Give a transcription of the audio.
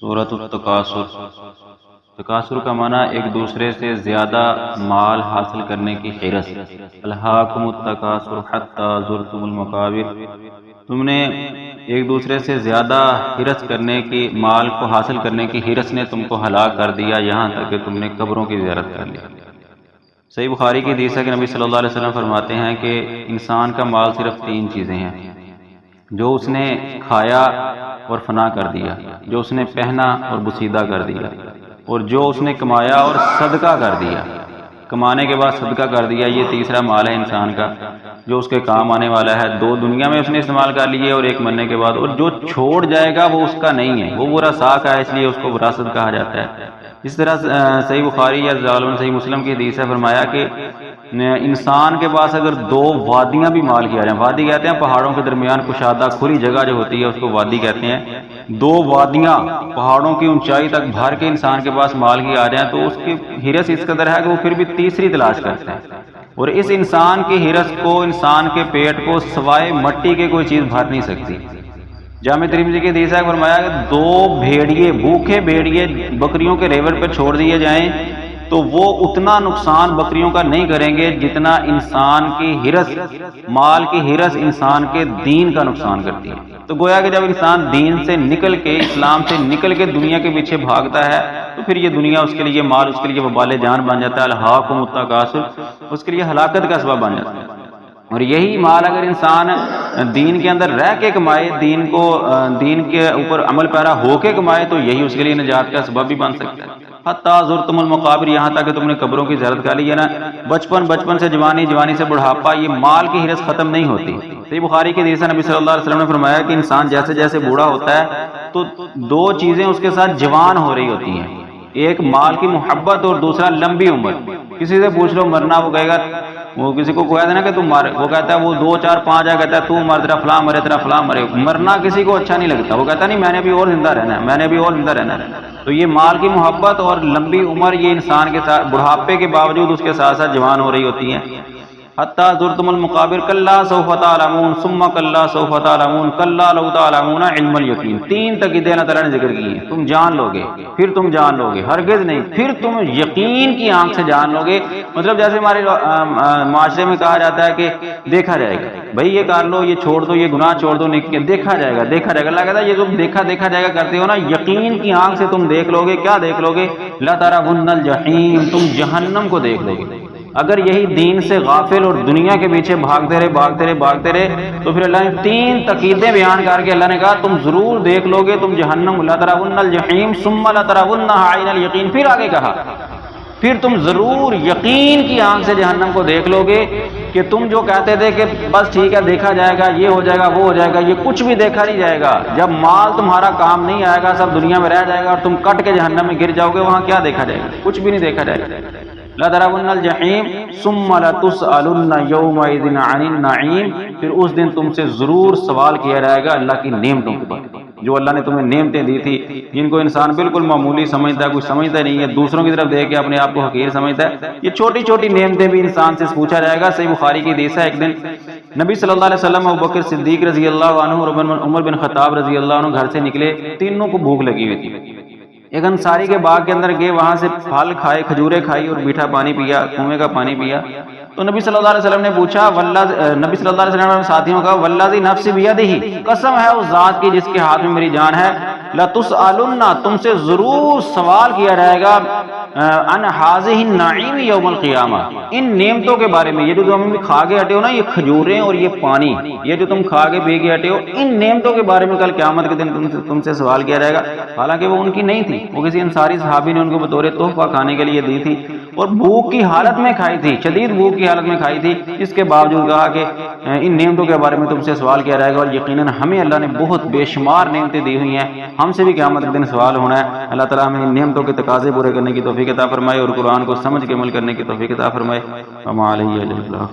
سورۃ التکاثر۔ تکاثر کا معنی ایک دوسرے سے زیادہ مال حاصل کرنے کی حرص۔ الہاکم التکاثر حتی زرتم المقابر، تم نے ایک دوسرے سے زیادہ حرص کرنے کی، مال کو حاصل کرنے کی حرص نے تم کو ہلاک کر دیا، یہاں تک کہ تم نے قبروں کی زیارت کر لی۔ صحیح بخاری کی حدیث ہے کہ نبی صلی اللہ علیہ وسلم فرماتے ہیں کہ انسان کا مال صرف تین چیزیں ہیں: جو اس نے کھایا اور فنا کر دیا، جو اس نے پہنا اور بسیدہ کر دیا، اور جو اس نے کمایا اور صدقہ کر دیا۔ کمانے کے بعد صدقہ کر دیا، یہ تیسرا مال ہے انسان کا جو اس کے کام آنے والا ہے۔ دو دنیا میں اس نے استعمال کر لیے اور ایک مرنے کے بعد، اور جو چھوڑ جائے گا وہ اس کا نہیں ہے، وہ ورثاء کا ہے، اس لیے اس کو وراثت کہا جاتا ہے۔ اس طرح صحیح بخاری یا صحیح مسلم کی حدیث ہے، فرمایا کہ انسان کے پاس اگر دو وادیاں بھی مال کی آ جائیں، وادی کہتے ہیں پہاڑوں کے درمیان کشادہ کھلی جگہ جو ہوتی ہے اس کو وادی کہتے ہیں، دو وادیاں پہاڑوں کی اونچائی تک بھر کے انسان کے پاس مال کی آ جائیں تو اس کی حرص اس قدر ہے کہ وہ پھر بھی تیسری تلاش کرتا ہے، اور اس انسان کی حرص کو، انسان کے پیٹ کو سوائے مٹی کے کوئی چیز بھر نہیں سکتی۔ جامع ترمذی کی حدیث ہے، فرمایا کہ دو بھیڑیے، بھوکے بھیڑیے بکریوں کے ریوڑ پہ چھوڑ دیے جائیں تو وہ اتنا نقصان بکریوں کا نہیں کریں گے جتنا انسان کی حرص، مال کی حرص انسان کے دین کا نقصان کرتی ہے۔ تو گویا کہ جب انسان دین سے نکل کے، اسلام سے نکل کے دنیا کے پیچھے بھاگتا ہے تو پھر یہ دنیا اس کے لیے، مال اس کے لیے وبال جان بن جاتا ہے، الہاکم التکاثر، اس کے لیے ہلاکت کا سبب بن جاتا ہے۔ اور یہی مال اگر انسان دین کے اندر رہ کے کمائے، دین کے اوپر عمل پیرا ہو کے کمائے تو یہی اس کے لیے نجات کا سبب بھی بن سکتا ہے۔ حتی زرتم المقابر، یہاں تک کہ تم نے قبروں کی زیارت کر لی ہے نا۔ بچپن سے جوانی، جوانی سے بڑھاپا، یہ مال کی حرص ختم نہیں ہوتی۔ صحیح بخاری کی حدیث ہے، نبی صلی اللہ علیہ وسلم نے فرمایا کہ انسان جیسے جیسے بوڑھا ہوتا ہے تو دو چیزیں اس کے ساتھ جوان ہو رہی ہوتی ہیں، ایک مال کی محبت اور دوسرا لمبی عمر۔ کسی سے پوچھ لو مرنا، وہ کہے گا، وہ کسی کو کہتا ہے نا کہ تم مر، وہ کہتا ہے وہ 2 4 5 آ کہتا ہے تو مر، تیرا فلاں مرے، تیرا فلاں مرے۔ مرنا کسی کو اچھا نہیں لگتا، وہ کہتا نہیں میں نے ابھی اور زندہ رہنا ہے، میں نے ابھی اور زندہ رہنا ہے۔ تو یہ مال کی محبت اور لمبی عمر یہ انسان کے ساتھ بڑھاپے کے باوجود اس کے ساتھ ساتھ جوان ہو رہی ہوتی ہیں۔ حتی زرتم المقابر کلا سوف تعلمون ثم کلا سوف تعلمون کلا لو تعلمون علم الیقین۔ 3 تاکیدیں اللہ تعالیٰ نے ذکر کی ہیں۔ تم جان لو گے، پھر تم جان لو گے، ہرگز نہیں، پھر تم یقین کی آنکھ سے جان لو گے۔ مطلب جیسے ہمارے معاشرے میں کہا جاتا ہے کہ دیکھا جائے گا، بھائی یہ کر لو، یہ چھوڑ دو، یہ گناہ چھوڑ دو، نیکی، دیکھا جائے گا، دیکھا جائے گا۔ اللہ کہتا ہے یہ تم دیکھا جائے گا کرتے ہو نا، یقین کی آنکھ سے تم دیکھ لو گے۔ کیا دیکھ لو گے؟ لَتَرَوُنَّ الْجَحِيمَ، تم جہنم کو دیکھ لو گے۔ اگر یہی دین سے غافل اور دنیا کے پیچھے بھاگتے رہے تو پھر اللہ نے 3 تاکیدیں بیان کر کے اللہ نے کہا تم ضرور دیکھ لو گے تم جہنم، لَتَرَوُنَّ الْجَحِيمَ ثُمَّ لَتَرَوُنَّهَا عَيْنَ الْيَقِينِ، پھر آگے کہا پھر تم ضرور یقین کی آنکھ سے جہنم کو دیکھ لو گے۔ کہ تم جو کہتے تھے کہ بس ٹھیک ہے دیکھا جائے گا، یہ ہو جائے گا، وہ ہو جائے گا، یہ کچھ بھی دیکھا نہیں جائے گا۔ جب مال تمہارا کام نہیں آئے گا، سب دنیا میں رہ جائے گا اور تم کٹ کے جہنم میں گر جاؤ گے، وہاں کیا دیکھا جائے گا؟ کچھ بھی نہیں دیکھا جائے گا۔ لَتَرَوُنَّ الْجَحِيمَ ثُمَّ لَتُسْأَلُنَّ يَوْمَئِذٍ عَنِ النَّعِيمِ، پھر اس دن تم سے ضرور سوال کیا جائے گا اللہ کی نعمتوں کے بارے میں، جو اللہ نے تمہیں نعمتیں دی تھی، جن کو انسان بالکل معمولی سمجھتا ہے، کچھ سمجھتا نہیں ہے، دوسروں کی طرف دیکھ کے اپنے آپ کو حقیر سمجھتا ہے۔ یہ چھوٹی چھوٹی نعمتیں بھی انسان سے پوچھا جائے گا۔ صحیح بخاری کی حدیث ہے، ایک دن نبی صلی اللہ علیہ وسلم، ابوبکر صدیق رضی اللہ عنہ اور عمر بن خطاب رضی اللہ عنہ گھر سے نکلے، تینوں کو بھوک لگی ہوئی تھی۔ ایک انصاری کے باغ کے اندر گئے، وہاں سے پھل کھائے، کھجوریں کھائی اور میٹھا پانی پیا، کنویں کا پانی پیا۔ تو نبی صلی اللہ علیہ وسلم نے پوچھا، نبی صلی اللہ علیہ وسلم نے ساتھیوں کا، والذی نفسی بیدہ، قسم ہے اس ذات کی جس کے ہاتھ میں میری جان ہے، لتسألن، تم سے ضرور سوال کیا جائے گا، عن ھذہ النعیم یوم القیامہ، ان نعمتوں کے بارے میں، یہ جو تم کھا کے ہٹے ہو نا، یہ کھجوریں اور یہ پانی، یہ جو تم کھا کے پی کے ہٹے ہو، ان نعمتوں کے بارے میں کل قیامت کے دن تم سے سوال کیا جائے گا۔ حالانکہ وہ ان کی نہیں تھی، وہ کسی انصاری صحابی نے ان کو بطور تحفہ کھانے کے لیے دی تھی، اور بھوک کی حالت میں کھائی تھی، شدید بھوک کی حالت میں کھائی تھی۔ اس کے باوجود کہا کہ ان نعمتوں کے بارے میں تم سے سوال کیا جائے گا، اور یقیناً ہمیں اللہ نے بہت بے شمار نعمتیں دی ہوئی ہیں، ہم سے بھی قیامت کے دن سوال ہونا ہے۔ اللہ تعالیٰ ہمیں ان نعمتوں کے تقاضے پورے کرنے کی توفیق عطا فرمائے اور قرآن کو سمجھ کے عمل کرنے کی توفیق عطا فرمائے۔ وما علیہ الا البلاغ۔